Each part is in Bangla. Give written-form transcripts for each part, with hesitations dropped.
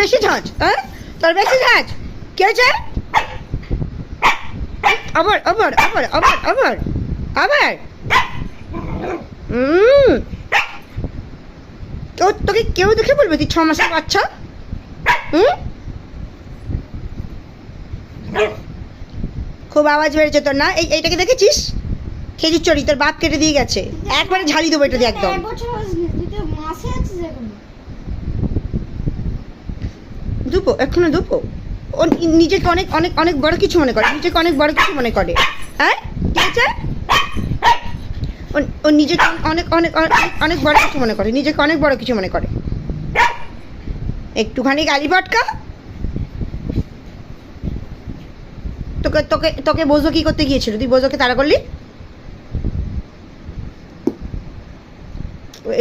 বেশি ঝাঁজ, হ্যাঁ তোর বেশি ঝাঁজ। কে হয়েছে? আবার আবার আবার আবার আবার আবার তোকে কেউ দেখে বলবে তুই 6 মাসের বাচ্চা? খুব আওয়াজ বেড়েছে তোর না? এইটাকে দেখেছিস? খেজুর চড়ি তোর বাপ কেটে দিয়ে গেছে, একবারে ঝালি দেবো এটা দিয়ে একদম। দুপো এখনো দুপো। ও নিজেকে অনেক অনেক অনেক বড় কিছু মনে করে, নিজেকে অনেক বড় কিছু মনে করে। হ্যাঁ ঠিক আছে, ও নিজেকে অনেক অনেক অনেক বড় কিছু মনে করে, নিজেকে অনেক বড় কিছু মনে করে। একটুখানি গালি পটকা। তোকে তোকে তোকে বোঝো কি করতে গিয়েছিল? তুই বোঝোকে তাড়া করলি?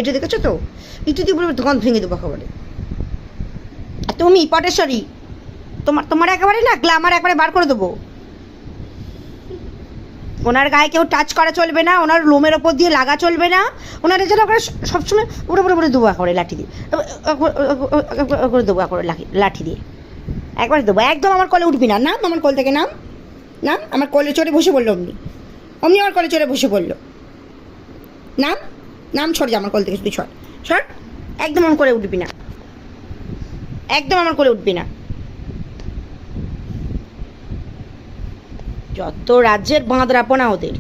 এটা দেখেছো তো? একটু তুই বলবে দোকান ভেঙে দেবো একেবারে। তুমি পটেশ্বরী, তোমার একেবারে না গ্ল্যামার একবারে বার করে দেবো। ওনার গায়ে কেউ টাচ করা চলবে না, ওনার লোমের ওপর দিয়ে লাগা চলবে না, ওনার যেন ওখানে সবসময় উড়ে উড়ে উড়ে দেবো করে লাঠি দিয়ে, করে দেবো করে লাঠি দিয়ে একবার দেবো। একদম আমার কোলে উঠবি না। নাম আমার কোল থেকে, নাম নাম। আমার কোলে চড়ে বসে পড়লো অমনি, অমনি আমার কোলে চড়ে বসে পড়লো। নাম নাম, ছড় যা আমার কোল থেকে, তুই ছড় ছড়। একদম আমার কোলে উঠবি না, একদম আমার কোলে উঠবি না। যত রাজ্যের বাঁধ রাপনা ওদের।